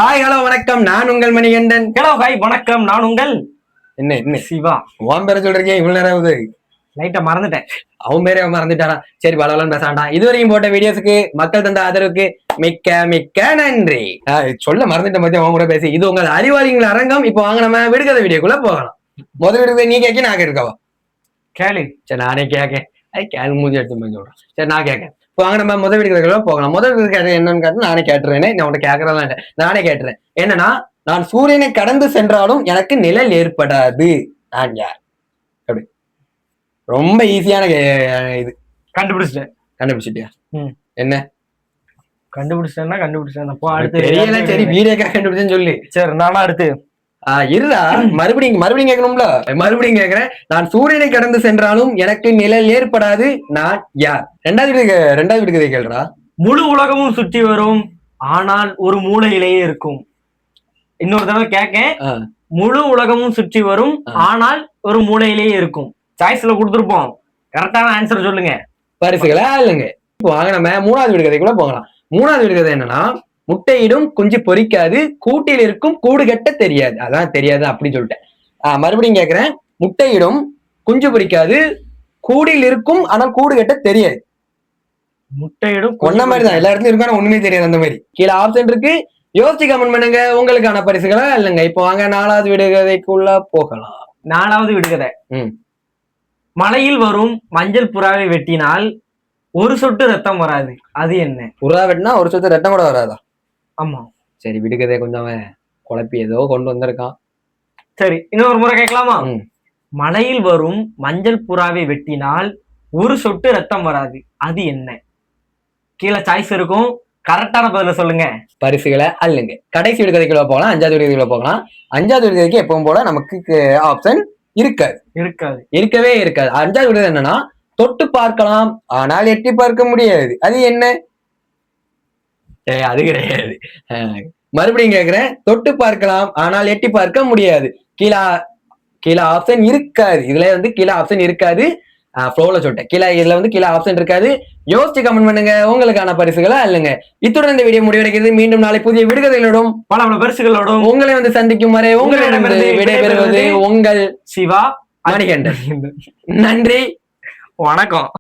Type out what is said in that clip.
Hi hello வணக்கம், நான் உங்கள் மணிகண்டன். ஹலோ ஹாய் வணக்கம், நான் உங்கள் என்ன சிவா. உன் பேரை சொல்றீங்க இவ்வளவு நேரம்? லைட்டா மறந்துட்டேன். அவன் பேரே மறந்துட்டானா? சரி, பலவலன்னு பேசாண்டான். இதுவரைக்கும் போட்ட வீடியோஸுக்கு மக்கள் தந்த ஆதரவுக்கு மிக்க மிக்க நன்றி. சொல்ல மறந்துட்ட மத்தியம் அவன் கூட பேசி. இது உங்கள் அறிவாளிகள் அரங்கம். இப்போ வாங்க நம்ம விடுகதை வீடியோக்குள்ள போகலாம். முதல் விடுகதை நீ கேட்க, நான் கேட்கவா? கேளு. சரி, நானே கேட்கேன். கேள்வி மூஞ்சி எடுத்து போய் சொல்றேன். சரி, நான் கேட்கேன். இப்போ வாங்க நம்ம முதல் விடுகதைக்குள்ள போகலாம். முதல் விடுகதை என்னன்னு கேட்டு நானே கேட்டுறேனே. நான் உன்ட்ட கேட்கறதா இல்லை, நானே கேட்டுறேன். என்னன்னா, நான் சூரியனை கடந்து சென்றாலும் எனக்கு நிழல் ஏற்படாது. நான் யார்? அப்படி ரொம்ப ஈஸியான இது. கண்டுபிடிச்சிட்டியா? என்ன கண்டுபிடிச்சேன்னா தெரியல. சரி, வீடியோக்கா கண்டுபிடிச்சேன்னு சொல்லி. சரி, நானா அடுத்து இருடா, மறுபடியும் கேட்கணும்ல. மறுபடியும் கேட்கிறேன். நான் சூரியனை கடந்து சென்றாலும் எனக்கு நிழல் ஏற்படாது. நான் யார்? ரெண்டாவது விடுகதை கேள்றா. முழு உலகமும் சுற்றி வரும், ஆனால் ஒரு மூலையிலேயே இருக்கும். இன்னொரு தடவை கேட்க. முழு உலகமும் சுற்றி வரும், ஆனால் ஒரு மூலையிலேயே இருக்கும். சாய்ஸ்ல கொடுத்துருப்போம். கரெக்டான ஆன்சர் சொல்லுங்க. பரிசுகளா இல்லைங்க. இப்போ வாங்க நம்ம மூணாவது விடுகதைக்குள்ள போகலாம். மூணாவது விடுகதை என்னன்னா, முட்டையிடும் குஞ்சு பொரிக்காது, கூட்டில் இருக்கும் கூடு கட்ட தெரியாது. அதான் தெரியாது அப்படின்னு சொல்லிட்டேன். மறுபடியும் கேட்கிறேன். முட்டையிடும் குஞ்சு பொரிக்காது, கூடில் இருக்கும் ஆனால் கூடு கட்ட தெரியாது. முட்டையிடும் ஒன்ன மாதிரிதான் எல்லா இடத்துலயும் இருக்கும், ஒண்ணுமே தெரியாது. அந்த மாதிரி கீழே ஆப்ஷன் இருக்கு, யோசிச்சு கமெண்ட் பண்ணுங்க. உங்களுக்கான பரிசுகளா இல்லைங்க. இப்போ வாங்க நாலாவது விடுகதைக்குள்ள போகலாம். நாலாவது விடுகதை. மலையில் வரும் மஞ்சள் புறாவை வெட்டினால் ஒரு சொட்டு ரத்தம் வராது. அது என்ன? புறா வெட்டினா ஒரு சொட்டு ரத்தம் கூட வராதா? ஆமா. சரி, விடுகதை கொஞ்சம் குழப்பி ஏதோ கொண்டு வந்திருக்கான். சரி, இன்னொரு முறை கேட்கலாமா? மலையில் வரும் மஞ்சள் புறாவை வெட்டினால் ஒரு சொட்டு ரத்தம் வராது. அது என்ன? கீழே சாய்ஸ் இருக்கும். கரெக்டான பதில சொல்லுங்க. பரிசுகளை அல்லுங்க. கடைசி விடுகதைக்குள்ள போகலாம். அஞ்சாவது விடுகதைக்குள்ள போகலாம். அஞ்சாவது விடுகதைக்கு எப்பவும் போல நமக்கு ஆப்ஷன் இருக்கவே இருக்காது. அஞ்சாவது விடுகதை என்னன்னா, தொட்டு பார்க்கலாம் ஆனால் எட்டி பார்க்க முடியாது. அது என்ன? அது கிடையாது. மறுபடியும் கேட்கிறேன். தொட்டு பார்க்கலாம் ஆனால் எட்டி பார்க்க முடியாது. கீழே ஆப்ஷன் இருக்காது. இதுல கீழே ஆப்ஷன் இருக்காது. ஃப்ளோல சொல்லிட்டேன். கீழே ஆப்ஷன் இருக்காது. யோசிச்சு கமெண்ட் பண்ணுங்க. உங்களுக்கான பரிசுகளா இல்லைங்க. இத்துடன் இந்த வீடியோ முடிவடைகிறது. மீண்டும் நாளை புதிய விடுகதைகளோடும் பல பரிசுகளோடும் உங்களை சந்திக்கும் வரை உங்களிடம் விடைபெறுவது உங்கள் சிவா மணிகண்டன். நன்றி, வணக்கம்.